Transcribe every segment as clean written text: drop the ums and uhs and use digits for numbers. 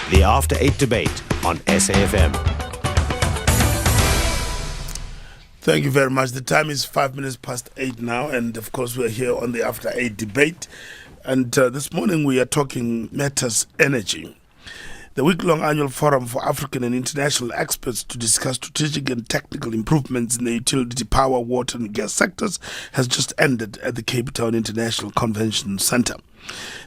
The After 8 debate on SAFm. Thank you very much. The time is 5 minutes past 8 now, and of course we're here on the After 8 debate. And this morning we are talking matters energy. The week-long annual forum for African and international experts to discuss strategic and technical improvements in the utility, power, water and gas sectors has just ended at the Cape Town International Convention Centre.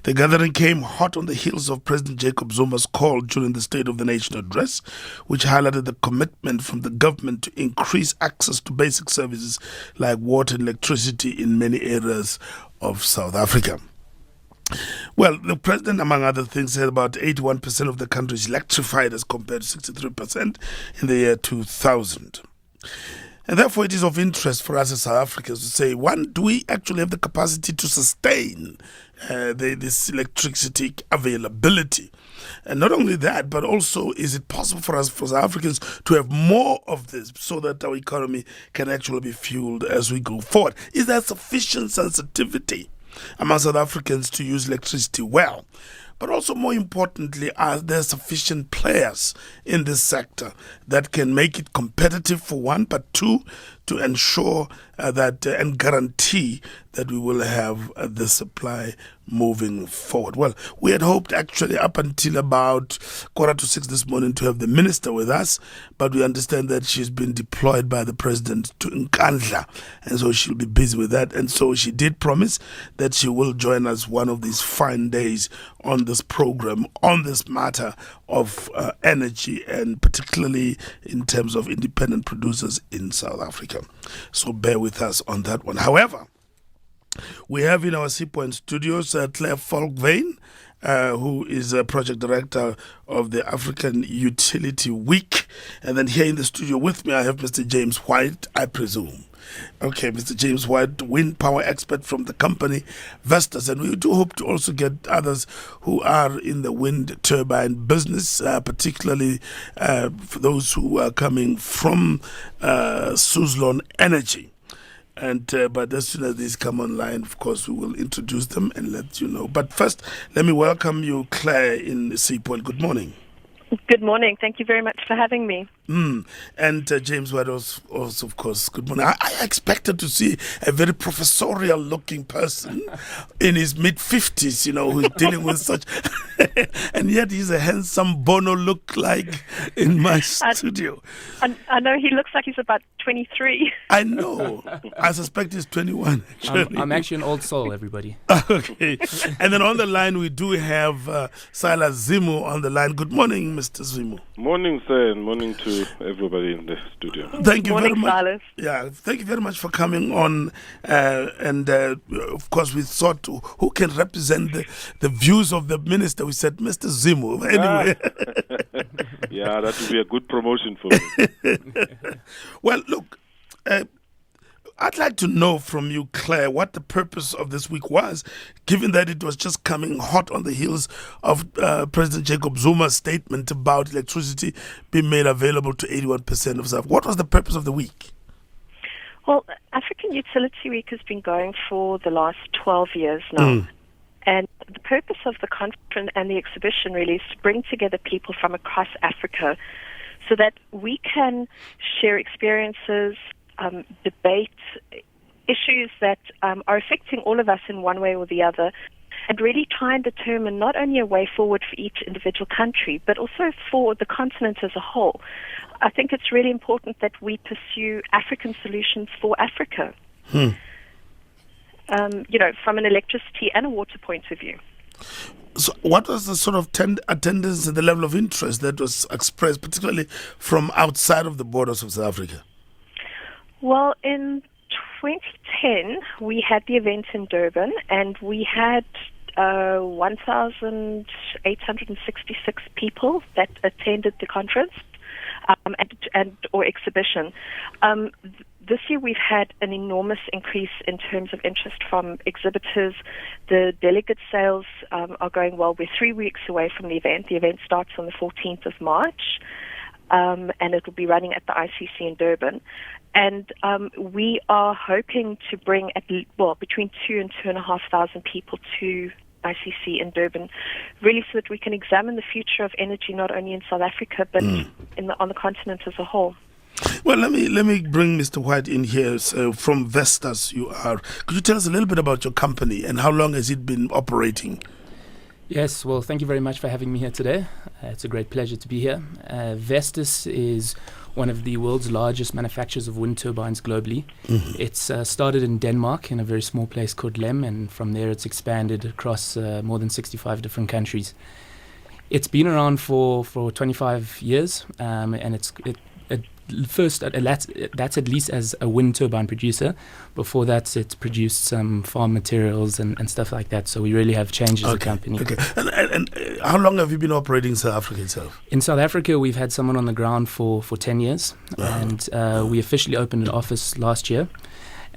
The gathering came hot on the heels of President Jacob Zuma's call during the State of the Nation address, which highlighted the commitment from the government to increase access to basic services like water and electricity in many areas of South Africa. Well, the president, among other things, said about 81% of the country is electrified as compared to 63% in the year 2000. And therefore, it is of interest for us as South Africans to say, one, do we actually have the capacity to sustain this electricity availability? And not only that, but also, is it possible for us, for South Africans, to have more of this so that our economy can actually be fueled as we go forward? Is there sufficient sensitivity among South Africans to use electricity well? But also, more importantly, are there sufficient players in this sector that can make it competitive, for one, but two, to ensure that and guarantee that we will have the supply moving forward? Well, we had hoped actually up until about 5:45 this morning to have the minister with us, but we understand that she's been deployed by the president to Nkandla, and so she'll be busy with that. And so she did promise that she will join us one of these fine days on this program, on this matter of energy, and particularly in terms of independent producers in South Africa. So bear with us on that one. However, we have in our Seapoint studios Claire Folkvane, who is a project director of the African Utility Week. And then here in the studio with me, I have Mr. James White, I presume. Okay, Mr. James White, wind power expert from the company Vestas. And we do hope to also get others who are in the wind turbine business, particularly for those who are coming from Suzlon Energy. And but as soon as these come online, of course, we will introduce them and let you know. But first, let me welcome you, Claire, in Seapoint. Good morning. Good morning. Thank you very much for having me. And James White also, of course, good morning. I expected to see a very professorial-looking person in his mid-50s, who's dealing with such... and yet he's a handsome Bono look-like in my studio. I know he looks like he's about 23. I know. I suspect he's 21, actually. I'm actually an old soul, everybody. Okay. And then on the line, we do have Silas Zimu on the line. Good morning, Mr. Zimu. Morning, sir, and morning to everybody in the studio. Thank you Morning, very much. Silas. Yeah, thank you very much for coming on. Of course, we thought who can represent the views of the minister. We said, Mr. Zimu. Anyway. Yeah, that would be a good promotion for me. Well, look, I'd like to know from you, Claire, what the purpose of this week was, given that it was just coming hot on the heels of President Jacob Zuma's statement about electricity being made available to 81% of South. What was the purpose of the week? Well, African Utility Week has been going for the last 12 years now. And the purpose of the conference and the exhibition really is to bring together people from across Africa so that we can share experiences, debate issues that are affecting all of us in one way or the other, and really try and determine not only a way forward for each individual country, but also for the continent as a whole. I think it's really important that we pursue African solutions for Africa, from an electricity and a water point of view. So what was the sort of attendance and the level of interest that was expressed, particularly from outside of the borders of South Africa? Well, in 2010, we had the event in Durban, and we had 1,866 people that attended the conference or exhibition. This year, we've had an enormous increase in terms of interest from exhibitors. The delegate sales are going well. We're 3 weeks away from the event. The event starts on the 14th of March. And it will be running at the ICC in Durban. And we are hoping to bring between 2,000 and 2,500 people to ICC in Durban, really so that we can examine the future of energy not only in South Africa but on the continent as a whole. Well, let me bring Mr. White in here. So from Vestas, could you tell us a little bit about your company and how long has it been operating? Yes, well, thank you very much for having me here today. It's a great pleasure to be here. Vestas is one of the world's largest manufacturers of wind turbines globally. It's started in Denmark in a very small place called Lem, and from there it's expanded across more than 65 different countries. It's been around for 25 years, and that's at least as a wind turbine producer. Before that, it's produced some farm materials and stuff like that. So we really have changed as a company. Okay. And how long have you been operating in South Africa itself? In South Africa, we've had someone on the ground for 10 years. And we officially opened an office last year.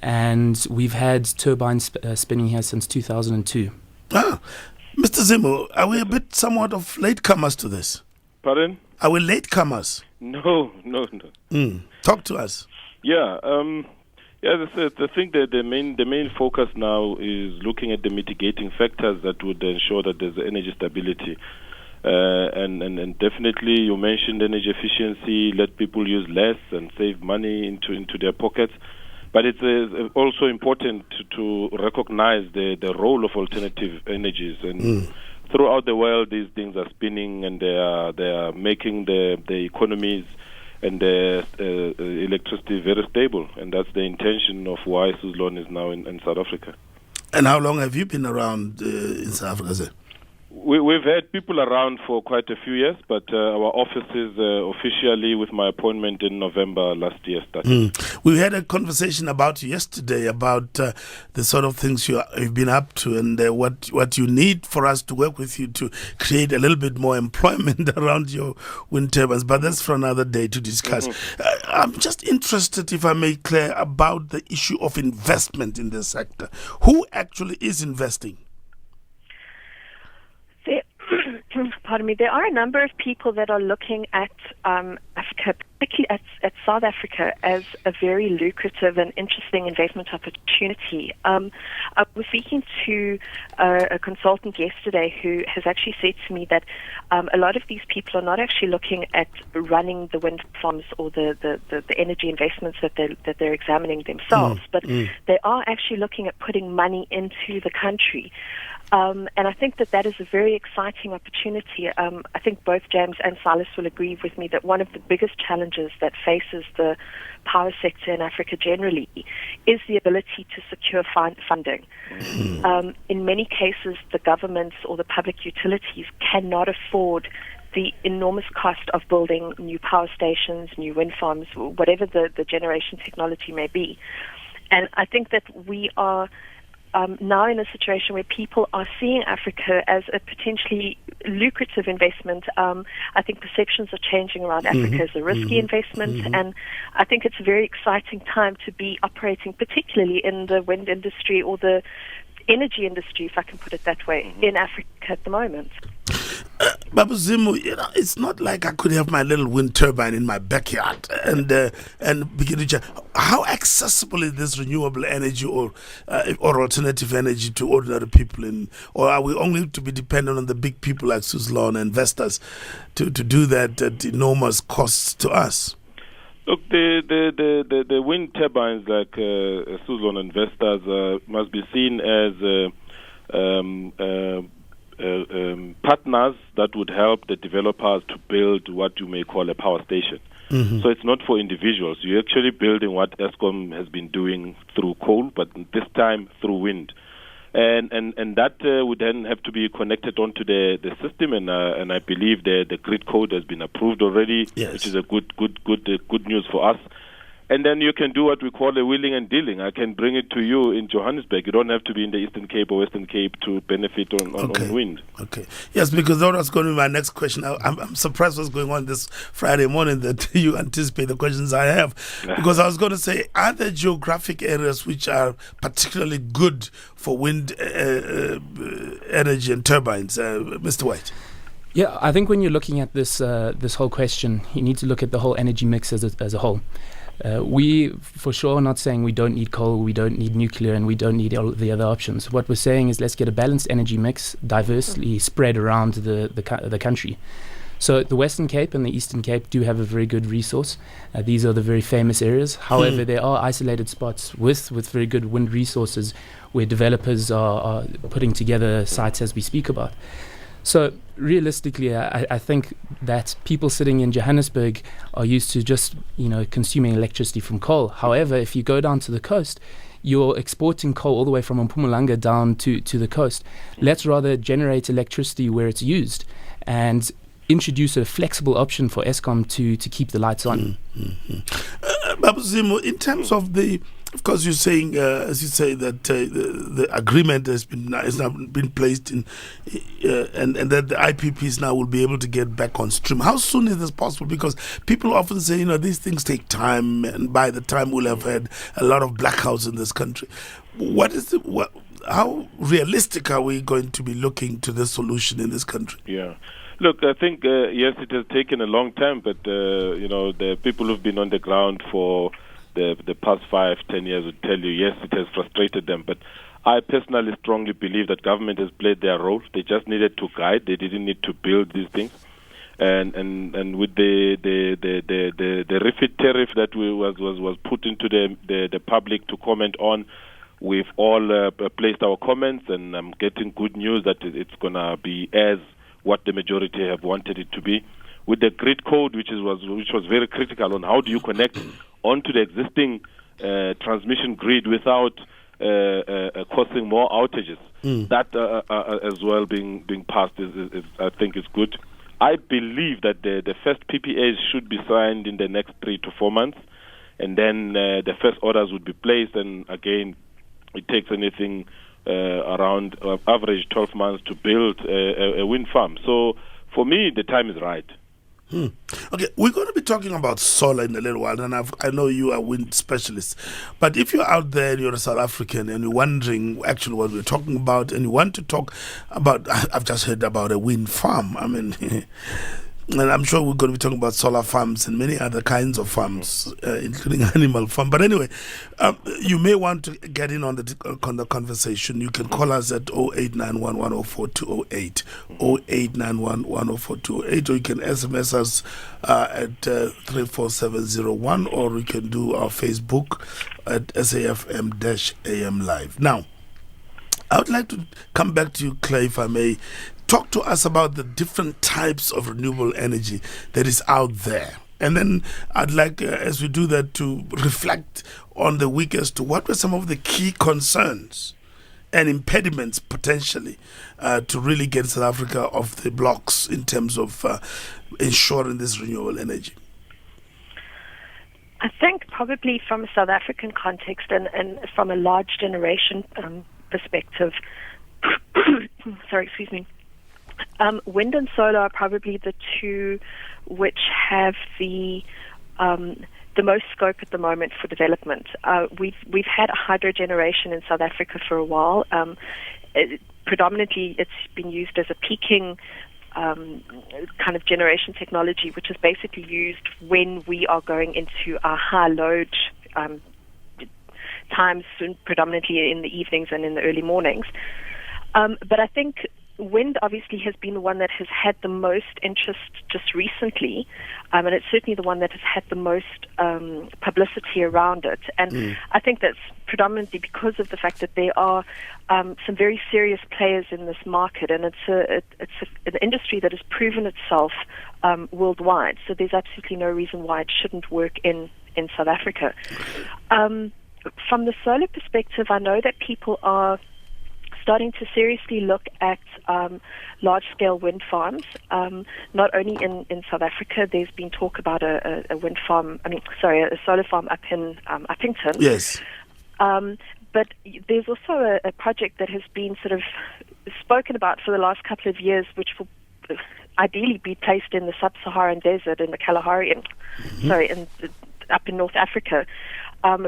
And we've had turbines spinning here since 2002. Mr. Zimo, are we a bit somewhat of latecomers to this? Pardon? Are we latecomers? No. Talk to us. Yeah, I think that the main focus now is looking at the mitigating factors that would ensure that there's energy stability. And definitely, you mentioned energy efficiency, let people use less and save money into their pockets. But it's also important to recognize the role of alternative energies. And throughout the world, these things are spinning, and they are making the economies and the electricity very stable. And that's the intention of why Suzlon is now in South Africa. And how long have you been around in South Africa, sir? We've had people around for quite a few years, but our offices officially, with my appointment in November last year, started. We had a conversation about you yesterday about the sort of things you've been up to and what you need for us to work with you to create a little bit more employment around your wind turbines. But that's for another day to discuss. I'm just interested, if I may, Claire, about the issue of investment in this sector. Who actually is investing? Pardon me, there are a number of people that are looking at Africa, particularly at South Africa, as a very lucrative and interesting investment opportunity. I was speaking to a consultant yesterday who has actually said to me that a lot of these people are not actually looking at running the wind farms or the energy investments that they're examining themselves, but they are actually looking at putting money into the country. And I think that is a very exciting opportunity. I think both James and Silas will agree with me that one of the biggest challenges that faces the power sector in Africa generally is the ability to secure funding. In many cases, the governments or the public utilities cannot afford the enormous cost of building new power stations, new wind farms, whatever the generation technology may be. And I think that we are now in a situation where people are seeing Africa as a potentially lucrative investment. I think perceptions are changing around Africa as a risky investment, and I think it's a very exciting time to be operating, particularly in the wind industry or the energy industry, if I can put it that way, in Africa at the moment. Babu Zimo, it's not like I could have my little wind turbine in my backyard and begin to check. How accessible is this renewable energy or alternative energy to ordinary people? Or are we only to be dependent on the big people like Suzlon and investors to do that at enormous costs to us? Look, the wind turbines like Suzlon investors must be seen as partners that would help the developers to build what you may call a power station. So it's not for individuals. You're actually building what Eskom has been doing through coal, but this time through wind. And that would then have to be connected onto the system, and I believe the grid code has been approved already, which is a good news for us. And then you can do what we call a wheeling and dealing. I can bring it to you in Johannesburg. You don't have to be in the Eastern Cape or Western Cape to benefit on wind. Okay. Yes, because that was going to be my next question. I'm surprised what's going on this Friday morning that you anticipate the questions I have. Because I was going to say, are there geographic areas which are particularly good for wind energy and turbines? Mr. White? Yeah, I think when you're looking at this whole question, you need to look at the whole energy mix as a whole. We, for sure, are not saying we don't need coal, we don't need nuclear, and we don't need all the other options. What we're saying is let's get a balanced energy mix, diversely spread around the country. So the Western Cape and the Eastern Cape do have a very good resource. These are the very famous areas. However, there are isolated spots with very good wind resources where developers are putting together sites as we speak about. So realistically, I think that people sitting in Johannesburg are used to just, consuming electricity from coal. However, if you go down to the coast, you're exporting coal all the way from Mpumalanga down to the coast. Let's rather generate electricity where it's used and introduce a flexible option for Eskom to keep the lights on. Babu Zimo, in terms of of course, you're saying, as you say, that the agreement has now been placed in, and that the IPPs now will be able to get back on stream. How soon is this possible? Because people often say, these things take time, and by the time we'll have had a lot of blackouts in this country. How realistic are we going to be looking to this solution in this country? Yeah. Look, I think, yes, it has taken a long time, but, the people who've been on the ground for the past 5-10 years would tell you, yes, it has frustrated them. But I personally strongly believe that government has played their role. They just needed to guide. They didn't need to build these things. And with the refit tariff that was put into the public to comment on, we've all placed our comments, and I'm getting good news that it's going to be as what the majority have wanted it to be. With the grid code, which was very critical on how do you connect onto the existing transmission grid without causing more outages. That as well being passed is I think is good. I believe that the first PPAs should be signed in the next 3 to 4 months, and then the first orders would be placed. And again, it takes anything around average 12 months to build a wind farm. So for me, the time is right. Okay, we're going to be talking about solar in a little while, and I know you are wind specialists. But if you're out there and you're a South African and you're wondering actually what we're talking about, and you want to talk about, I've just heard about a wind farm. I mean, and I'm sure we're going to be talking about solar farms and many other kinds of farms, including animal farm. But anyway, you may want to get in on the conversation. You can call us at 0891 104 208, 0891 104 208, or you can SMS us at 34701, or you can do our Facebook at SAFm-AM Live. Now, I would like to come back to you, Clay, if I may. Talk to us about the different types of renewable energy that is out there. And then I'd like, as we do that, to reflect on the week as to what were some of the key concerns and impediments potentially to really get South Africa off the blocks in terms of ensuring this renewable energy. I think probably from a South African context and from a large generation perspective, sorry, excuse me, wind and solar are probably the two which have the most scope at the moment for development. We've had a hydro generation in South Africa for a while. Predominantly, it's been used as a peaking kind of generation technology, which is basically used when we are going into our high load times, predominantly in the evenings and in the early mornings. But I think wind obviously has been the one that has had the most interest just recently, and it's certainly the one that has had the most publicity around it. And I think that's predominantly because of the fact that there are some very serious players in this market, and it's an industry that has proven itself worldwide. So there's absolutely no reason why it shouldn't work in South Africa. From the solar perspective, I know that people are starting to seriously look at large-scale wind farms. Not only in South Africa, there's been talk about a solar farm up in Uppington. Yes. But there's also a project that has been sort of spoken about for the last couple of years, which will ideally be placed in the sub-Saharan desert in the Kalahari, up in North Africa.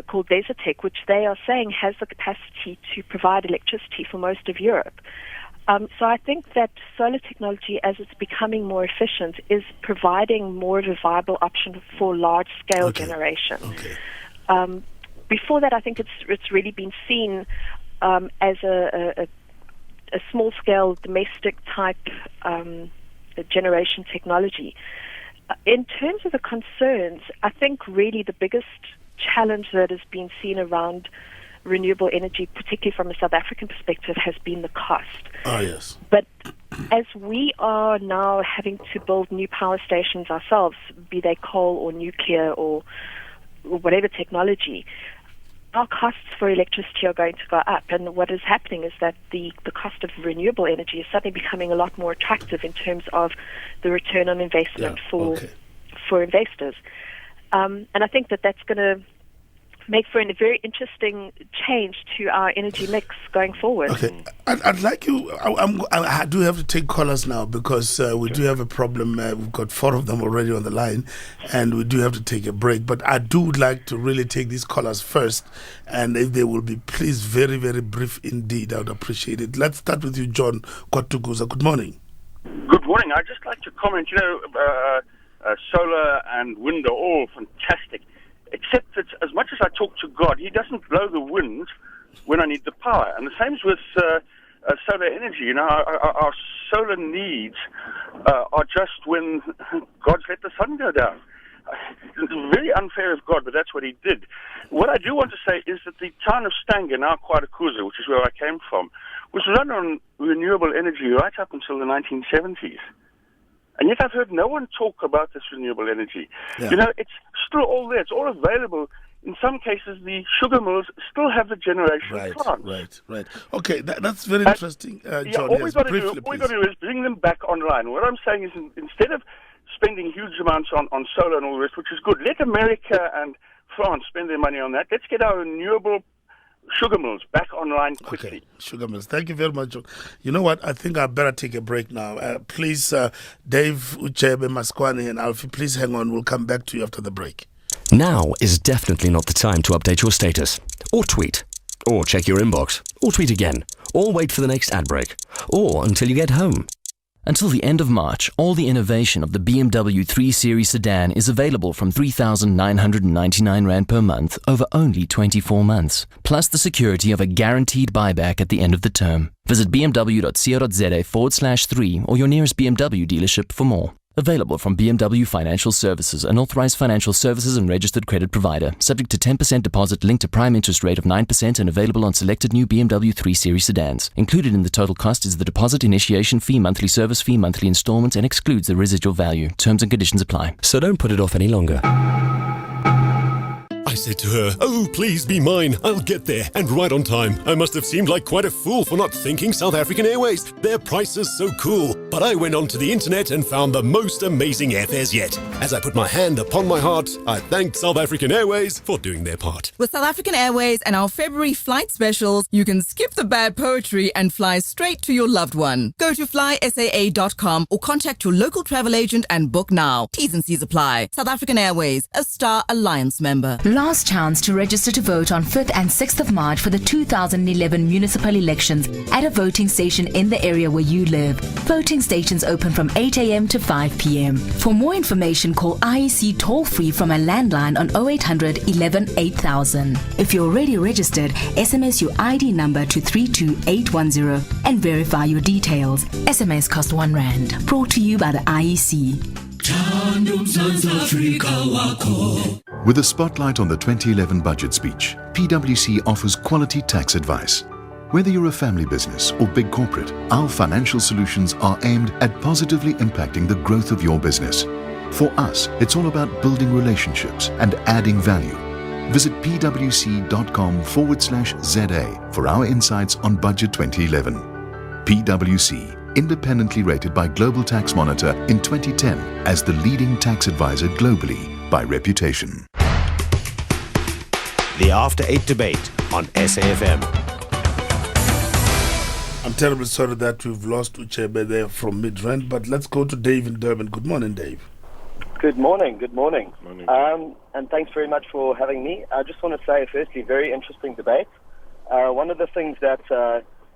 Called Desertec, which they are saying has the capacity to provide electricity for most of Europe. So I think that solar technology, as it's becoming more efficient, is providing more of a viable option for large-scale generation. Okay. Before that, I think it's really been seen as a small-scale, domestic-type generation technology. In terms of the concerns, I think really the biggest challenge that has been seen around renewable energy, particularly from a South African perspective, has been the cost. Oh, yes. But as we are now having to build new power stations ourselves, be they coal or nuclear or whatever technology, our costs for electricity are going to go up. And what is happening is that the cost of renewable energy is suddenly becoming a lot more attractive in terms of the return on investment for investors. And I think that that's going to make for a very interesting change to our energy mix going forward. Okay, I'd like you. I do have to take callers now because we do have a problem. We've got 4 of them already on the line, and we do have to take a break. But I do like to really take these callers first, and if they will be, please, very, very brief indeed, I would appreciate it. Let's start with you, John Kwatukuza. Good morning. Good morning. I'd just like to comment. Solar and wind are all fantastic. Except that as much as I talk to God, He doesn't blow the wind when I need the power. And the same is with solar energy. Our solar needs are just when God's let the sun go down. It's very unfair of God, but that's what He did. What I do want to say is that the town of Stanger, now Kwadukuza, which is where I came from, was run on renewable energy right up until the 1970s. And yet I've heard no one talk about this renewable energy. Yeah. It's still all there. It's all available. In some cases, the sugar mills still have the generation plants. Right. Okay, that's very interesting, John. All we've got to do is bring them back online. What I'm saying is instead of spending huge amounts on solar and all the rest, which is good, let America and France spend their money on that. Let's get our renewable sugar mills back online quickly. Okay, sugar mills. Thank you very much, John. You know what? I think I better take a break now. Please, Dave, Uchebe, Maskwani, and Alfie, please hang on. We'll come back to you after the break. Now is definitely not the time to update your status, or tweet, or check your inbox, or tweet again, or wait for the next ad break, or until you get home. Until the end of March, all the innovation of the BMW 3 Series sedan is available from R3,999 per month over only 24 months, plus the security of a guaranteed buyback at the end of the term. Visit bmw.co.za/3 or your nearest BMW dealership for more. Available from BMW Financial Services, an authorized financial services and registered credit provider. Subject to 10% deposit linked to prime interest rate of 9% and available on selected new BMW 3 Series sedans. Included in the total cost is the deposit, initiation fee, monthly service fee, monthly installments, and excludes the residual value. Terms and conditions apply. So don't put it off any longer. I said to her, "Oh, please be mine. I'll get there, and right on time." I must have seemed like quite a fool for not thinking South African Airways. Their price is so cool. But I went onto the internet and found the most amazing airfares yet. As I put my hand upon my heart, I thanked South African Airways for doing their part. With South African Airways and our February flight specials, you can skip the bad poetry and fly straight to your loved one. Go to flysaa.com or contact your local travel agent and book now. T's and C's apply. South African Airways, a Star Alliance member. Last chance to register to vote on 5th and 6th of March for the 2011 municipal elections at a voting station in the area where you live. Voting stations open from 8 a.m. to 5 p.m. For more information, call IEC toll-free from a landline on 0800 11 8000. If you're already registered, SMS your ID number to 32810 and verify your details. SMS cost R1. Brought to you by the IEC. With a spotlight on the 2011 budget speech, PwC offers quality tax advice. Whether you're a family business or big corporate, our financial solutions are aimed at positively impacting the growth of your business. For us, it's all about building relationships and adding value. Visit pwc.com/ZA for our insights on Budget 2011. PwC, independently rated by Global Tax Monitor in 2010 as the leading tax advisor globally by reputation. The After 8 debate on SAFM. I'm terribly sorry that we've lost Uchebe there from Midrand, but let's go to Dave in Durban. Good morning, Dave. Good morning. And thanks very much for having me. I just want to say, firstly, very interesting debate. One of the things that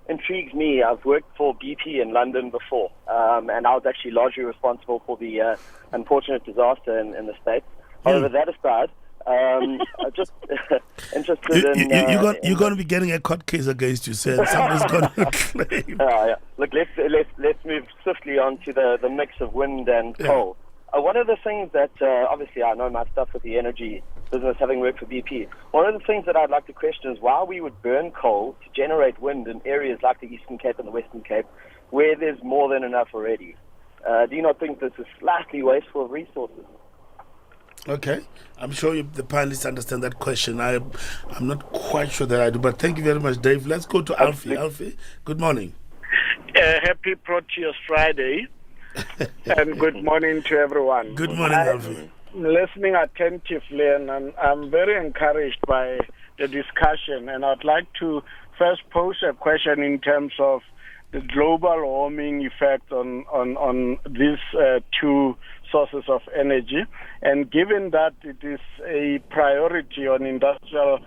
intrigues me. I've worked for BP in London before, and I was actually largely responsible for the unfortunate disaster in the States. However, that aside, I'm just interested in... You're going to be getting a court case against you, sir. Somebody's going to claim. Yeah. Look, let's move swiftly on to the mix of wind and coal. One of the things that, obviously I know my stuff with the energy business, having worked for BP, one of the things that I'd like to question is why we would burn coal to generate wind in areas like the Eastern Cape and the Western Cape, where there's more than enough already. Do you not think this is slightly wasteful of resources? Okay. I'm sure the panelists understand that question. I'm not quite sure that I do, but thank you very much, Dave. Let's go to Alfie. Alfie, good morning. Happy Proteus Friday. And good morning to everyone. Good morning, Alfie. I'm listening attentively, and I'm very encouraged by the discussion. And I'd like to first pose a question in terms of the global warming effect on these two sources of energy. And given that it is a priority on industrial,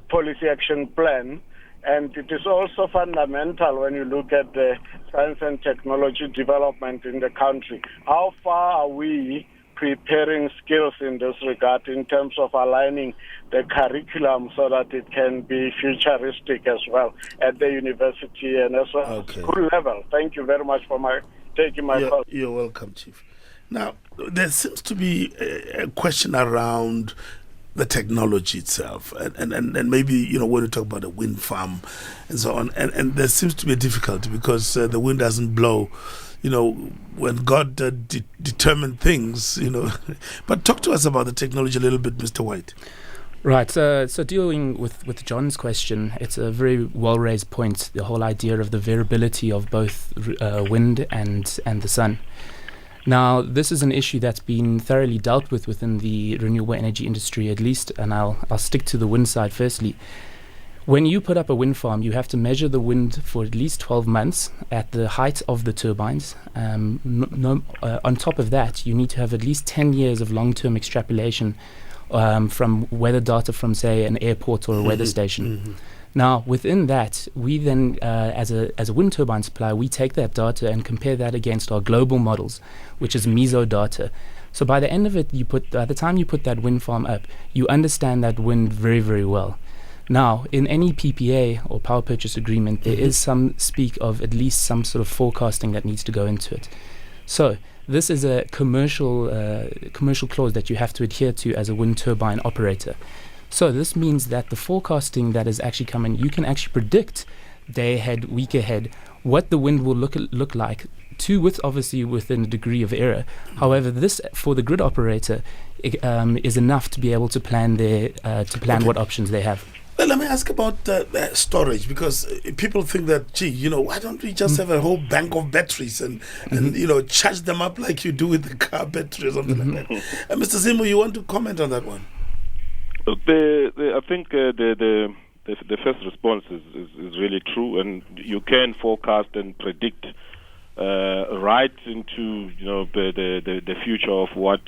policy action plan, and it is also fundamental when you look at the science and technology development in the country. How far are we preparing skills in this regard in terms of aligning the curriculum so that it can be futuristic as well at the university and as well at school level? Thank you very much for taking my call. You're welcome, Chief. Now, there seems to be a question around the technology itself, and maybe when you talk about a wind farm and so on, and there seems to be a difficulty because the wind doesn't blow, when God determined things, But talk to us about the technology a little bit, Mr. White. Right. So dealing with John's question, it's a very well raised point. The whole idea of the variability of both wind and the sun. Now, this is an issue that's been thoroughly dealt with within the renewable energy industry, at least, and I'll stick to the wind side firstly. When you put up a wind farm, you have to measure the wind for at least 12 months at the height of the turbines. On top of that, you need to have at least 10 years of long-term extrapolation from weather data from, say, an airport or a weather station. Mm-hmm. Now, within that, we then, as a wind turbine supplier, we take that data and compare that against our global models, which is meso data. So by the end of it, by the time you put that wind farm up, you understand that wind very, very well. Now, in any PPA or power purchase agreement, there is some speak of at least some sort of forecasting that needs to go into it. So this is a commercial clause that you have to adhere to as a wind turbine operator. So this means that the forecasting that is actually coming, you can actually predict day ahead, week ahead, what the wind will look like, obviously within a degree of error. However, this for the grid operator is enough to be able to plan what options they have. Well, let me ask about the storage, because people think that, why don't we just have a whole bank of batteries and charge them up like you do with the car battery or something like that. Mr. Zimo, you want to comment on that one? I think the first response is really true, and you can forecast and predict right into the future of what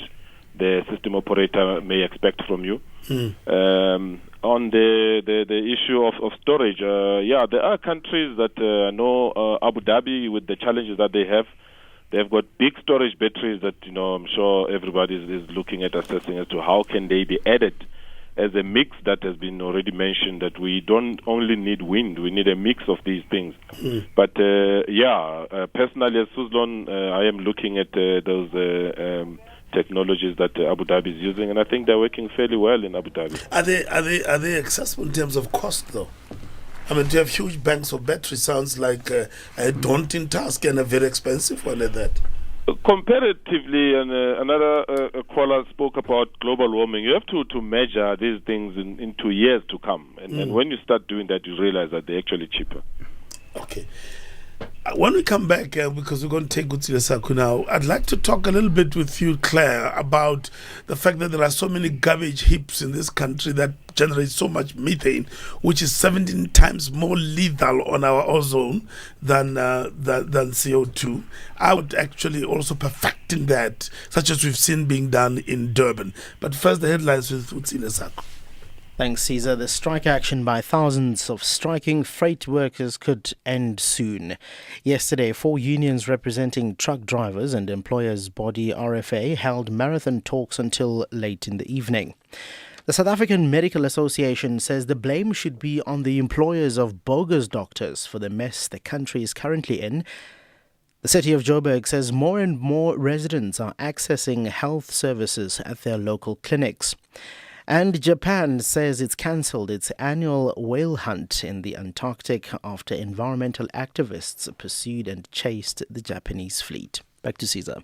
the system operator may expect from you. On the issue of storage, there are countries that know Abu Dhabi with the challenges that they have. They've got big storage batteries that I'm sure everybody is looking at assessing as to how can they be added as a mix that has been already mentioned, that we don't only need wind, we need a mix of these things. But personally as Suzlon, I am looking at those technologies that Abu Dhabi is using, and I think they're working fairly well in Abu Dhabi. Are they accessible in terms of cost though? I mean, to have huge banks of batteries sounds like a daunting task and a very expensive one at that. Comparatively, and another caller spoke about global warming. You have to measure these things into years to come. And when you start doing that, you realize that they're actually cheaper. Okay. When we come back, because we're going to take Gutsile Saku now, I'd like to talk a little bit with you, Claire, about the fact that there are so many garbage heaps in this country that generate so much methane, which is 17 times more lethal on our ozone than CO2. I would actually also perfecting that, such as we've seen being done in Durban. But first, the headlines with Gutsile Saku. Thanks, Caesar. The strike action by thousands of striking freight workers could end soon. Yesterday, 4 unions representing truck drivers and employers' body RFA held marathon talks until late in the evening. The South African Medical Association says the blame should be on the employers of bogus doctors for the mess the country is currently in. The city of Joburg says more and more residents are accessing health services at their local clinics. And Japan says it's cancelled its annual whale hunt in the Antarctic after environmental activists pursued and chased the Japanese fleet. Back to Caesar.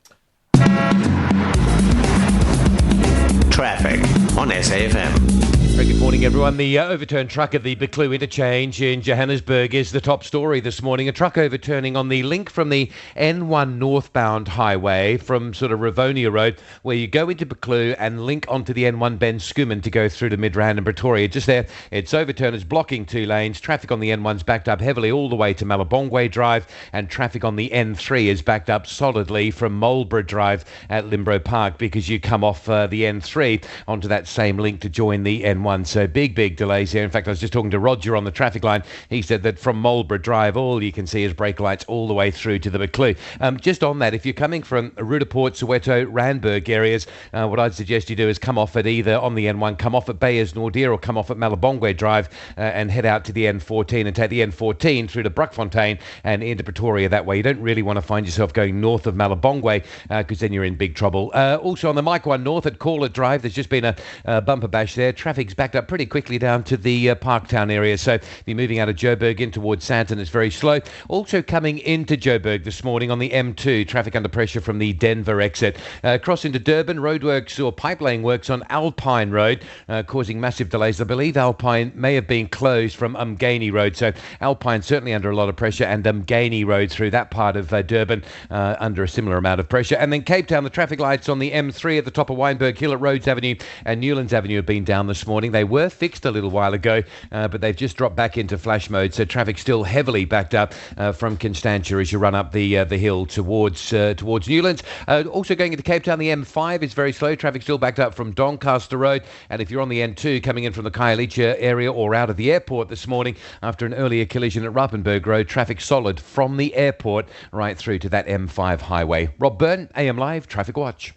Traffic on SAFm. Very good morning, everyone. The overturned truck at the Buccleuch interchange in Johannesburg is the top story this morning. A truck overturning on the link from the N1 northbound highway from sort of Rivonia Road, where you go into Buccleuch and link onto the N1 Ben Schoeman to go through to Midrand and Pretoria. Just there, it's overturned. It's blocking 2 lanes. Traffic on the N1's backed up heavily all the way to Malabongwe Drive, and traffic on the N3 is backed up solidly from Marlborough Drive at Limbro Park because you come off the N3 onto that same link to join the N1. So big delays here. In fact, I was just talking to Roger on the traffic line. He said that from Marlborough Drive, all you can see is brake lights all the way through to the Buccleuch. Just on that, if you're coming from Rudaport, Soweto, Randburg areas, what I'd suggest you do is come off at either on the N1, come off at Bayers Nordier or come off at Malabongwe Drive and head out to the N14 and take the N14 through to Brockfontein and into Pretoria that way. You don't really want to find yourself going north of Malabongwe because then you're in big trouble. Also on the Mike 1 North at Corlett Drive, there's just been a bumper bash there. Traffic's backed up pretty quickly down to the Parktown area. So if you're moving out of Joburg in towards Sandton, it's very slow. Also coming into Joburg this morning on the M2, traffic under pressure from the Denver exit. Across into Durban, roadworks or pipeline works on Alpine Road, causing massive delays. I believe Alpine may have been closed from Umgeni Road. So Alpine certainly under a lot of pressure, and Umgeni Road through that part of Durban under a similar amount of pressure. And then Cape Town, the traffic lights on the M3 at the top of Wynberg Hill at Rhodes Avenue and Newlands Avenue have been down this morning. They were fixed a little while ago, but they've just dropped back into flash mode. So traffic still heavily backed up from Constantia as you run up the hill towards Newlands. Also going into Cape Town, the M5 is very slow. Traffic still backed up from Doncaster Road. And if you're on the N2 coming in from the Khayelitsha area or out of the airport this morning after an earlier collision at Rappenberg Road, traffic solid from the airport right through to that M5 highway. Rob Byrne, AM Live, Traffic Watch.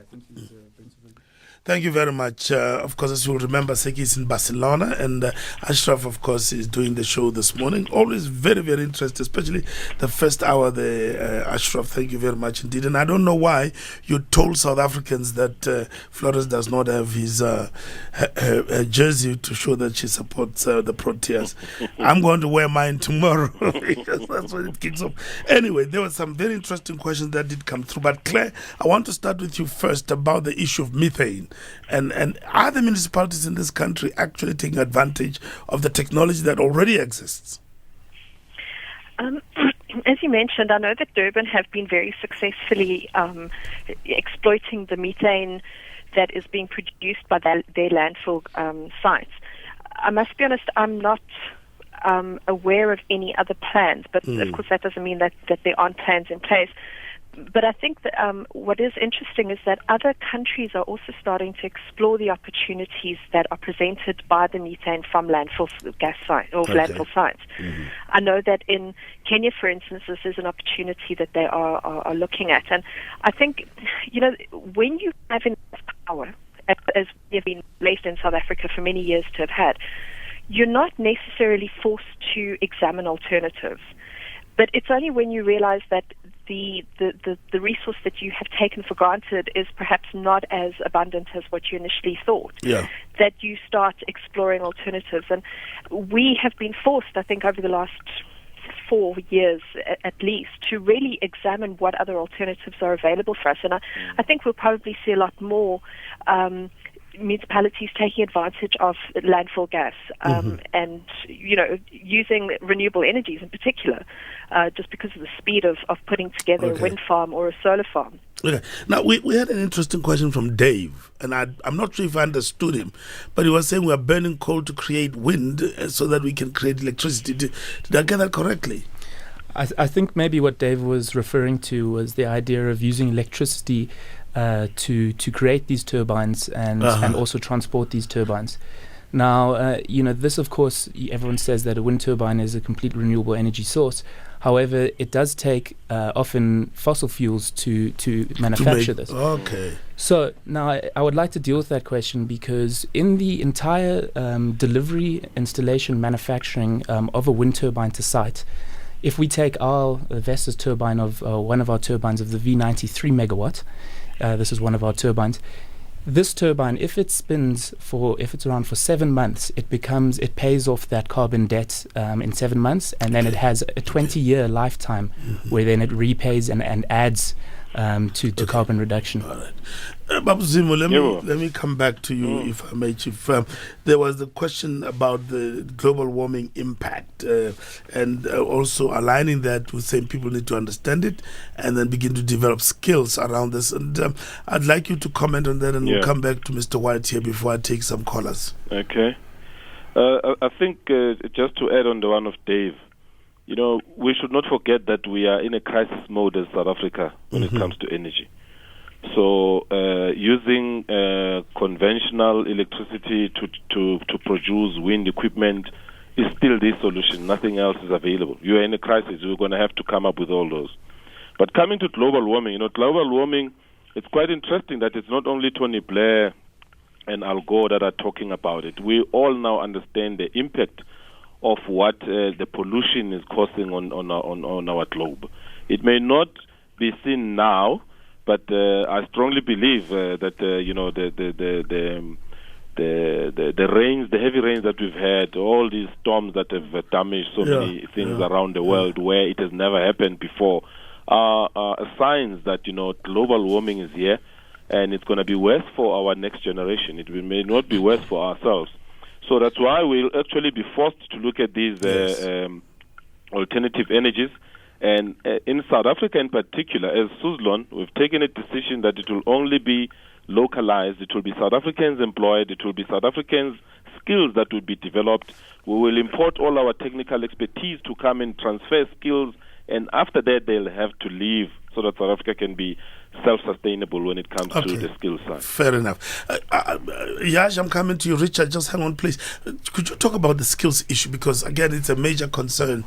Thank you very much. Of course, as you'll remember, Seki is in Barcelona, and Ashraf, of course, is doing the show this morning. Always very interesting, especially the first hour there, Ashraf. Thank you very much indeed. And I don't know why you told South Africans that Flores does not have his her jersey to show that she supports the Proteas. I'm going to wear mine tomorrow because that's when it kicks off. Anyway, there were some very interesting questions that did come through. But Claire, I want to start with you first about the issue of methane. And are the municipalities in this country actually taking advantage of the technology that already exists? As you mentioned, I know that Durban have been very successfully exploiting the methane that is being produced by their landfill sites. I must be honest, I'm not aware of any other plans, but of course that doesn't mean that there aren't plans in place. But I think that what is interesting is that other countries are also starting to explore the opportunities that are presented by the methane from landfill gas sites or landfill sites. Mm-hmm. I know that in Kenya, for instance, this is an opportunity that they are looking at. And I think, when you have enough power, as we have been blessed in South Africa for many years to have had, you're not necessarily forced to examine alternatives. But it's only when you realize that the resource that you have taken for granted is perhaps not as abundant as what you initially thought, that you start exploring alternatives. And we have been forced, I think, over the last 4 years at least, to really examine what other alternatives are available for us. And I think we'll probably see a lot more municipalities taking advantage of landfill gas and using renewable energies in particular, just because of the speed of putting together a wind farm or a solar farm. Okay. Now, we had an interesting question from Dave, and I'm not sure if I understood him, but he was saying we are burning coal to create wind so that we can create electricity. Did I get that correctly? I think maybe what Dave was referring to was the idea of using electricity to create these turbines and also transport these turbines. Now, this, of course, everyone says that a wind turbine is a complete renewable energy source. However, it does take often fossil fuels to manufacture this. Okay. So now I would like to deal with that question, because in the entire delivery, installation, manufacturing of a wind turbine to site, if we take our Vestas turbine of one of our turbines of the V93 megawatt, this is one of our turbines. This turbine, if it's around for 7 months, it pays off that carbon debt in 7 months, and then it has a 20-year lifetime where then it repays and adds to carbon reduction. All right. Babu Zimo, let me come back to you, if I may, Chief. There was the question about the global warming impact, and also aligning that with saying people need to understand it and then begin to develop skills around this. And I'd like you to comment on that, and we'll come back to Mr. White here before I take some callers. Okay. I think just to add on the one of Dave, we should not forget that we are in a crisis mode as South Africa when it comes to energy. So using conventional electricity to produce wind equipment is still the solution. Nothing else is available. You are in a crisis. You're going to have to come up with all those. But coming to global warming, global warming, it's quite interesting that it's not only Tony Blair and Al Gore that are talking about it. We all now understand the impact of what the pollution is causing on our globe. It may not be seen now, but I strongly believe that the rains, the heavy rains that we've had, all these storms that have damaged so many things around the world where it has never happened before, are signs that global warming is here, and it's going to be worse for our next generation. It may not be worse for ourselves. So that's why we'll actually be forced to look at these alternative energies. And in South Africa in particular, as Suzlon, we've taken a decision that it will only be localized. It will be South Africans employed. It will be South Africans' skills that will be developed. We will import all our technical expertise to come and transfer skills. And after that, they'll have to leave so that South Africa can be self-sustainable when it comes to the skill side. Fair enough. Yash, I'm coming to you. Richard, just hang on, please. Could you talk about the skills issue? Because, again, it's a major concern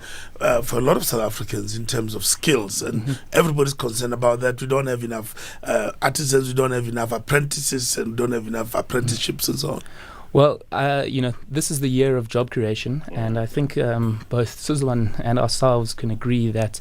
for a lot of South Africans in terms of skills. And everybody's concerned about that. We don't have enough artisans, we don't have enough apprentices, and don't have enough apprenticeships and so on. Well, this is the year of job creation, and I think both Suzlon and ourselves can agree that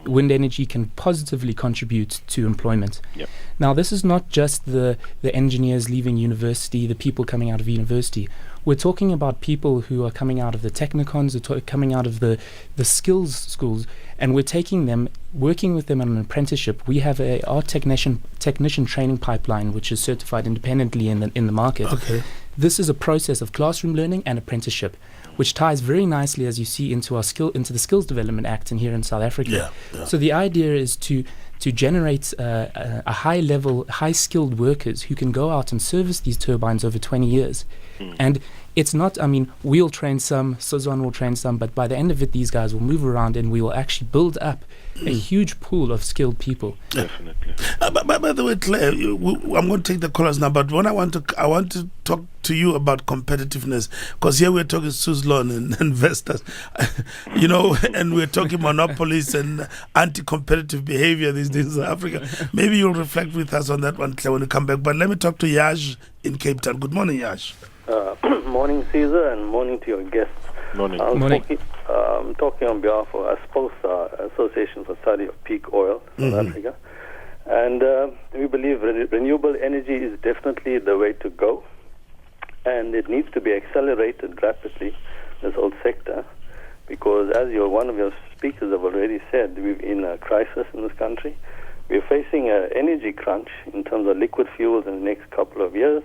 wind energy can positively contribute to employment. Yep. Now, this is not just the engineers leaving university, the people coming out of university. We're talking about people who are coming out of the technicons, coming out of the skills schools, and we're taking them, working with them on an apprenticeship. We have our technician training pipeline, which is certified independently in the market. Okay. This is a process of classroom learning and apprenticeship, which ties very nicely, as you see, into the Skills Development Act here in South Africa. So the idea is to generate a high-skilled workers who can go out and service these turbines over 20 years. And it's not, we'll train some, Suzlon will train some, but by the end of it, these guys will move around and we will actually build up a huge pool of skilled people. Definitely. By the way, Claire, I'm going to take the callers now, but I want to talk to you about competitiveness, because here we're talking Suzlon and investors, and we're talking monopolies and anti-competitive behavior these days in Africa. Maybe you'll reflect with us on that one, Claire, when you come back. But let me talk to Yash in Cape Town. Good morning, Yash. Morning, Caesar, and morning to your guests. Morning. I'm talking on behalf of, I suppose, Association for Study of Peak Oil, South Africa. And we believe renewable energy is definitely the way to go. And it needs to be accelerated rapidly, this whole sector, because as one of your speakers have already said, we're in a crisis in this country. We're facing an energy crunch in terms of liquid fuels in the next couple of years.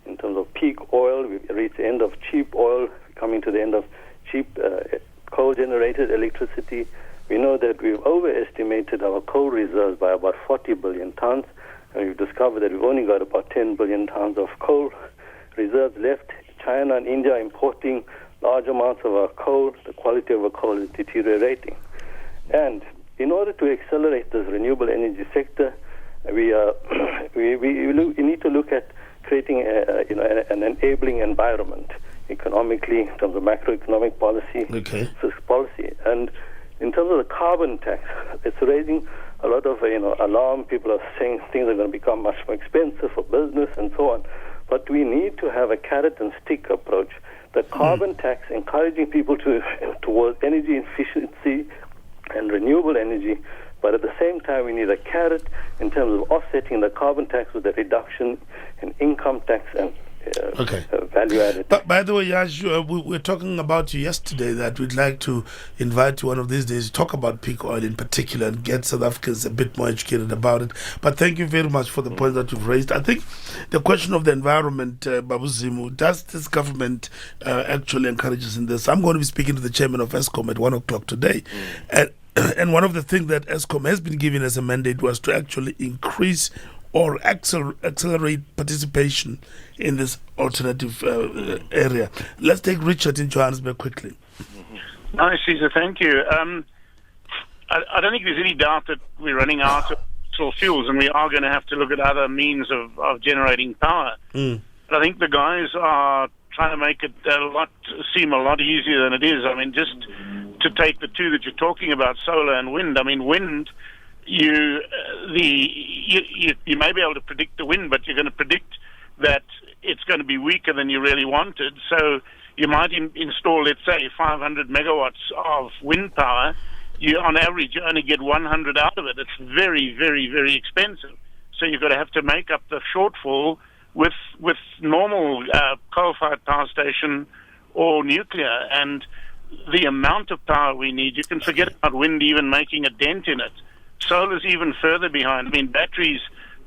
In terms of peak oil, we've reached the end of cheap oil, coming to the end of cheap coal-generated electricity. We know that we've overestimated our coal reserves by about 40 billion tons, and we've discovered that we've only got about 10 billion tons of coal reserves left. China and India are importing large amounts of our coal. The quality of our coal is deteriorating. And in order to accelerate this renewable energy sector, we need to look at creating an enabling environment economically, in terms of macroeconomic policy, fiscal policy. And in terms of the carbon tax, it's raising a lot of alarm. People are saying things are going to become much more expensive for business and so on. But we need to have a carrot and stick approach. The carbon tax encouraging people towards energy efficiency and renewable energy, but at the same time we need a carrot in terms of offsetting the carbon tax with a reduction in income tax and value added. But by the way, Yash, we were talking about you yesterday that we'd like to invite you one of these days to talk about peak oil in particular and get South Africans a bit more educated about it. But thank you very much for the point that you've raised. I think the question of the environment, Babu Zimu, does this government actually encourage us in this? I'm going to be speaking to the chairman of ESCOM at 1 o'clock today. And one of the things that ESCOM has been given as a mandate was to actually increase or accelerate participation in this alternative area. Let's take Richard in Johannesburg quickly. Nice, Caesar, thank you. I don't think there's any doubt that we're running out of fossil fuels and we are going to have to look at other means of generating power. But I think the guys are trying to make it seem a lot easier than it is. I mean, just to take the two that you're talking about, solar and wind. I mean, wind, you may be able to predict the wind, but you're going to predict that it's going to be weaker than you really wanted. So you might install, let's say, 500 megawatts of wind power. On average, you only get 100 out of it. It's very, very, very expensive. So you've got to have to make up the shortfall with normal coal-fired power station or nuclear. And the amount of power we need, you can forget about wind even making a dent in it. Solar's even further behind. I mean, batteries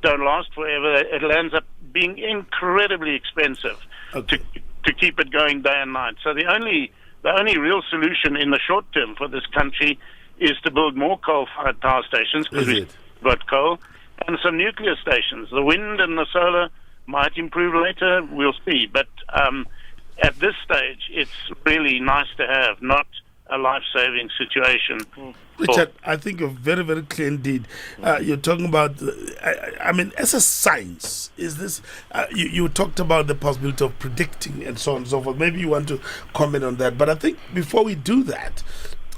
don't last forever. It ends up being incredibly expensive to keep it going day and night. So the only real solution in the short term for this country is to build more coal-fired power stations, because we've got coal, and some nuclear stations. The wind and the solar might improve later, we'll see. But at this stage, it's really nice to have, not a life-saving situation. Richard, I think you're very, very clear indeed. You're talking about, I mean, as a science, is this, you talked about the possibility of predicting and so on and so forth. Maybe you want to comment on that. But I think before we do that,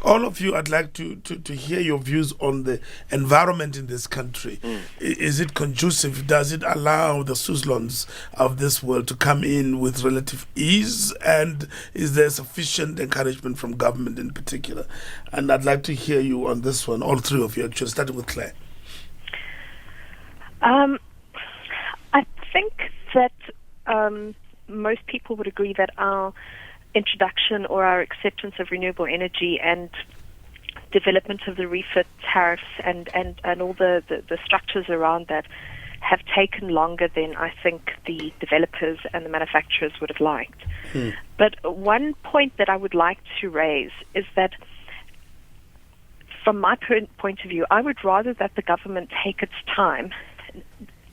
all of you, I'd like to hear your views on the environment in this country. Is it conducive? Does it allow the Suzlons of this world to come in with relative ease? And is there sufficient encouragement from government in particular? And I'd like to hear you on this one, all three of you, actually, starting with Claire. I think that most people would agree that our introduction or our acceptance of renewable energy and development of the refit tariffs and all the structures around that have taken longer than I think the developers and the manufacturers would have liked. But one point that I would like to raise is that from my point of view, I would rather that the government take its time,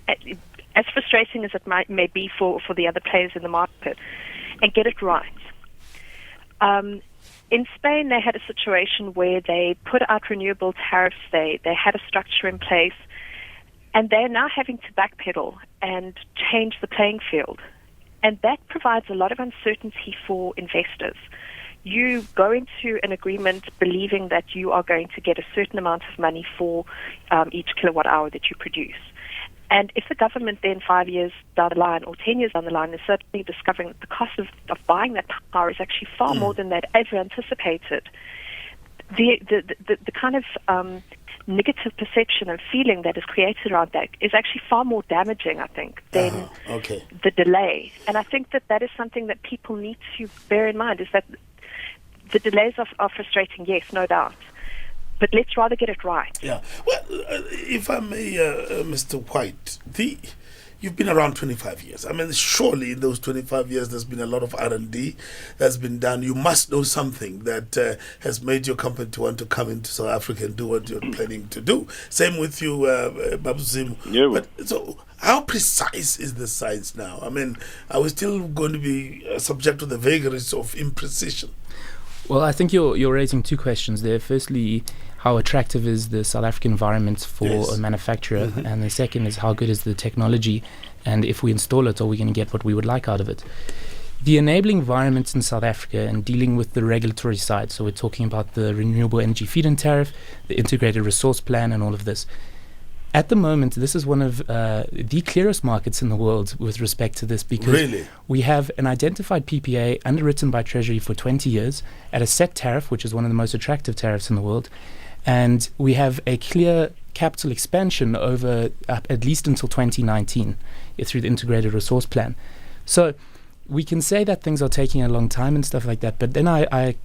as frustrating as it may be for the other players in the market, and get it right. In Spain, they had a situation where they put out renewable tariffs. They had a structure in place, and they're now having to backpedal and change the playing field. And that provides a lot of uncertainty for investors. You go into an agreement believing that you are going to get a certain amount of money for each kilowatt hour that you produce. And if the government then 5 years down the line or 10 years down the line is certainly discovering that the cost of buying that power is actually far more than they'd ever anticipated, the kind of negative perception and feeling that is created around that is actually far more damaging, I think, than the delay. And I think that is something that people need to bear in mind, is that the delays are frustrating, yes, no doubt. But let's rather get it right. Yeah. Well, if I may, Mr. White, you've been around 25 years. I mean, surely in those 25 years, there's been a lot of R&D that's been done. You must know something that has made your company to want to come into South Africa and do what you're planning to do. Same with you, Babu Zimu. Yeah. But so, how precise is the science now? I mean, are we still going to be subject to the vagaries of imprecision? Well, I think you're raising two questions there. Firstly, how attractive is the South African environment for a manufacturer? And the second is, how good is the technology? And if we install it, are we going to get what we would like out of it? The enabling environment in South Africa and dealing with the regulatory side, so we're talking about the Renewable Energy Feed-in Tariff, the Integrated Resource Plan and all of this. At the moment, this is one of the clearest markets in the world with respect to this, because we have an identified PPA underwritten by Treasury for 20 years at a set tariff, which is one of the most attractive tariffs in the world. And we have a clear capital expansion over at least until 2019 through the Integrated Resource Plan. So we can say that things are taking a long time and stuff like that, but then I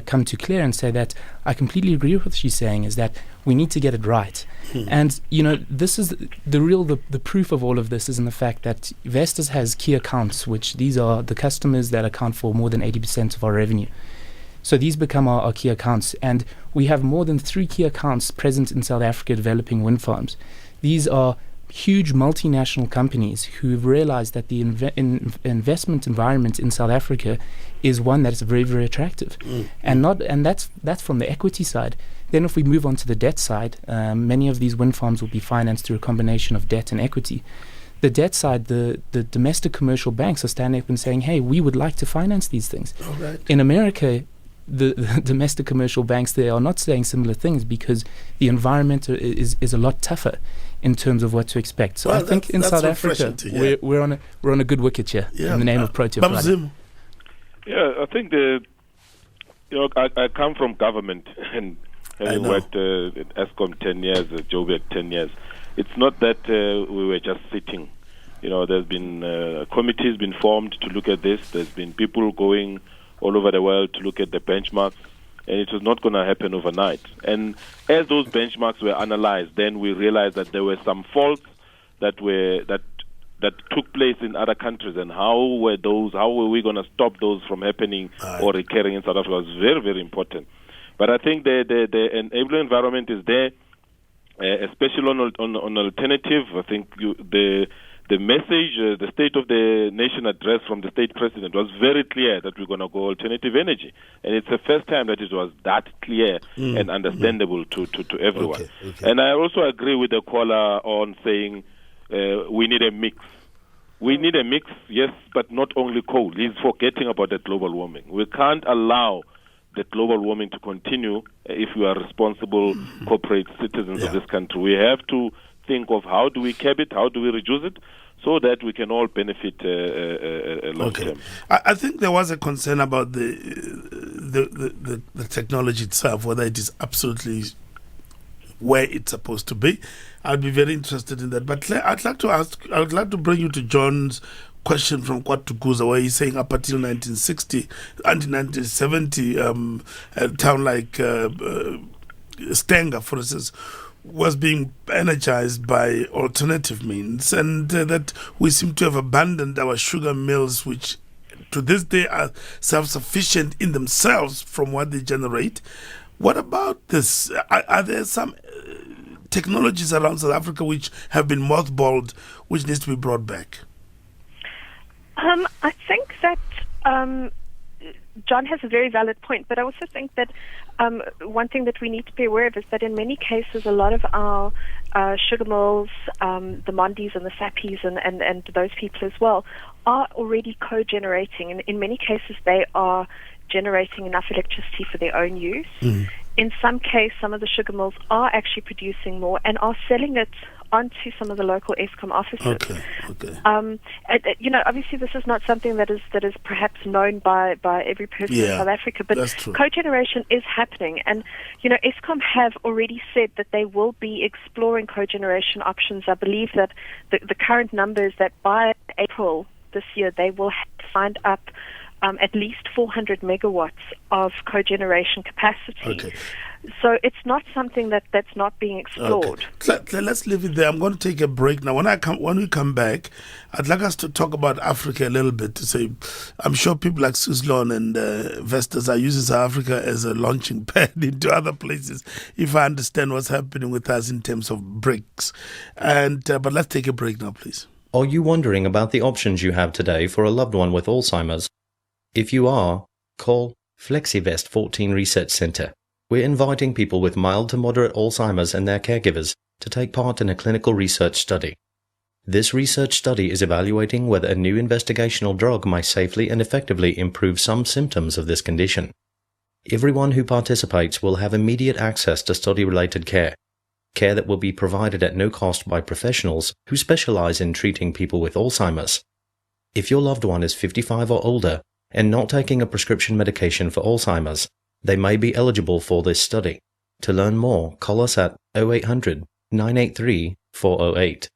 come to Claire and say that I completely agree with what she's saying, is that we need to get it right. And, this is the proof of all of this is in the fact that Vestas has key accounts, which these are the customers that account for more than 80% of our revenue. So these become our key accounts, and we have more than 3 key accounts present in South Africa developing wind farms. These are huge multinational companies who've realized that the investment environment in South Africa is one that is very, very attractive. And that's from the equity side. Then if we move on to the debt side, many of these wind farms will be financed through a combination of debt and equity. The debt side, the domestic commercial banks are standing up and saying, hey, we would like to finance these things. In America, the domestic commercial banks, they are not saying similar things because the environment is a lot tougher in terms of what to expect. So I think in South Africa, we're on a good wicket here in the name of Protea Flooding. Yeah, I think I come from government and having worked at Eskom 10 years, at Joburg 10 years. It's not that we were just sitting. There's been committees been formed to look at this. There's been people going all over the world to look at the benchmarks, and it was not going to happen overnight. And as those benchmarks were analyzed, then we realized that there were some faults that took place in other countries, and how were we going to stop those from happening or recurring in South Africa was very, very important. But I think the enabling environment is there, especially on alternative. I think the message, the State of the Nation address from the state president was very clear that we're going to go alternative energy. And it's the first time that it was that clear and understandable to everyone. Okay. And I also agree with the caller on saying we need a mix. We need a mix, yes, but not only coal. He's forgetting about the global warming. We can't allow the global warming to continue if we are responsible corporate citizens of this country. We have to think of how do we curb it, how do we reduce it, so that we can all benefit long term. I think there was a concern about the technology itself, whether it is absolutely where it's supposed to be. I'd be very interested in that. But I'd like to bring you to John's question from KwaTukuza, where he's saying up until 1960, until 1970, a town like Stenga, for instance, was being energized by alternative means, and that we seem to have abandoned our sugar mills, which to this day are self-sufficient in themselves from what they generate. What about this? Are there some technologies around South Africa which have been mothballed, which needs to be brought back? I think that John has a very valid point, but I also think that one thing that we need to be aware of is that in many cases, a lot of our sugar mills, the Mondis and the Sappies and those people as well, are already co-generating. And in many cases, they are generating enough electricity for their own use. In some cases, some of the sugar mills are actually producing more and are selling it onto some of the local Eskom offices. Obviously this is not something that is perhaps known by every person in South Africa, but cogeneration is happening. And, Eskom have already said that they will be exploring cogeneration options. I believe that the current number is that by April this year, they will have signed up at least 400 megawatts of cogeneration capacity. So it's not something that's not being explored. Let's leave it there. I'm going to take a break now. When we come back, I'd like us to talk about Africa a little bit. To say, I'm sure people like Suzlon and Vestas are using South Africa as a launching pad into other places. If I understand what's happening with us in terms of BRICS, but let's take a break now, please. Are you wondering about the options you have today for a loved one with Alzheimer's? If you are, call FlexiVest 14 Research Centre. We're inviting people with mild to moderate Alzheimer's and their caregivers to take part in a clinical research study. This research study is evaluating whether a new investigational drug may safely and effectively improve some symptoms of this condition. Everyone who participates will have immediate access to study-related care that will be provided at no cost by professionals who specialize in treating people with Alzheimer's. If your loved one is 55 or older and not taking a prescription medication for Alzheimer's, they may be eligible for this study. To learn more, call us at 0800 983 408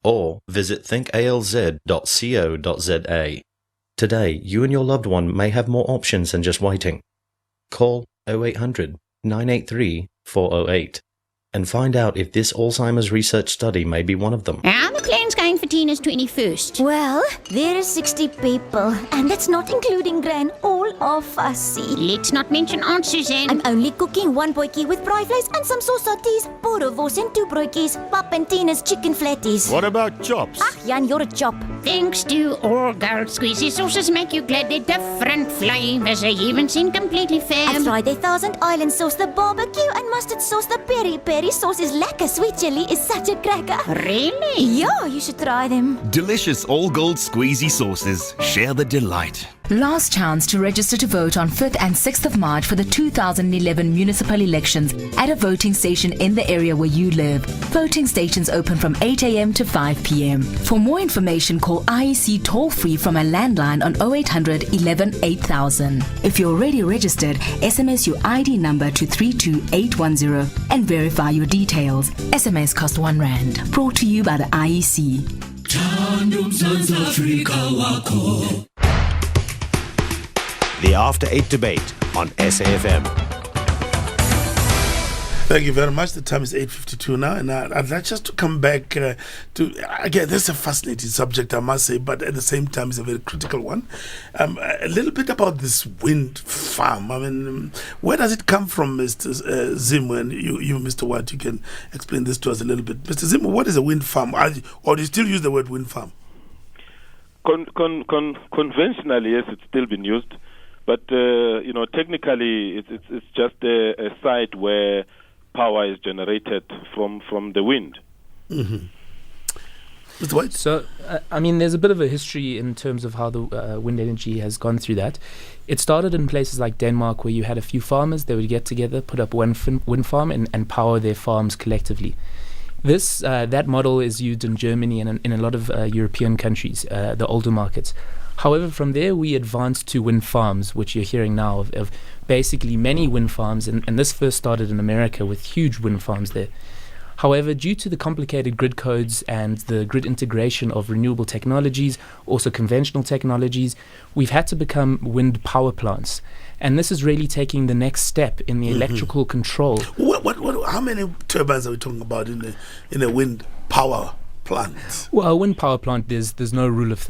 or visit thinkalz.co.za. Today, you and your loved one may have more options than just waiting. Call 0800 983 408 and find out if this Alzheimer's research study may be one of them. How the plan's going for Tina's 21st? Well, there are 60 people, and that's not including Gran. All are fussy. Let's not mention Aunt Suzanne. I'm only cooking one broodjie with braaivleis and some sausages, boerewors and 2 broodjies, Pap and Tina's chicken flatties. What about chops? Ach, Jan, you're a chop. Thanks to all gold squeezy sauces make you glad they're different flavors. I haven't seen completely fair. I tried the Thousand Island sauce, the barbecue and mustard sauce, the peri-peri sauce is lekker. Sweet chili is such a cracker. Really? Yeah, you should try them. Delicious all gold squeezy sauces. Share the delight. Last chance to register to vote on 5th and 6th of March for the 2011 municipal elections at a voting station in the area where you live. Voting stations open from 8 a.m. to 5 p.m. For more information, call IEC toll-free from a landline on 0800 11 8000. If you're already registered, SMS your ID number to 32810 and verify your details. SMS cost R1. Brought to you by the IEC. The After 8 debate on SAFm. Thank you very much. The time is 8:52 now, and I'd like just to come back to, again, this is a fascinating subject, I must say, but at the same time, it's a very critical one. A little bit about this wind farm. I mean, where does it come from, Mr. Zim? And you, Mr. White, you can explain this to us a little bit. Mr. Zim, what is a wind farm? Or do you still use the word wind farm? Conventionally, yes, it's still been used. But, technically, it's just a site where power is generated from the wind. Mm-hmm. Mr. White? So, there's a bit of a history in terms of how the wind energy has gone through that. It started in places like Denmark, where you had a few farmers. They would get together, put up one wind farm, and power their farms collectively. That model is used in Germany and in a lot of European countries, the older markets. However, from there we advanced to wind farms, which you're hearing now of basically many wind farms, and this first started in America with huge wind farms there. However, due to the complicated grid codes and the grid integration of renewable technologies, also conventional technologies, we've had to become wind power plants. And this is really taking the next step in the electrical control. How many turbines are we talking about in a wind power plant? Well, a wind power plant, there's no rule of thumb.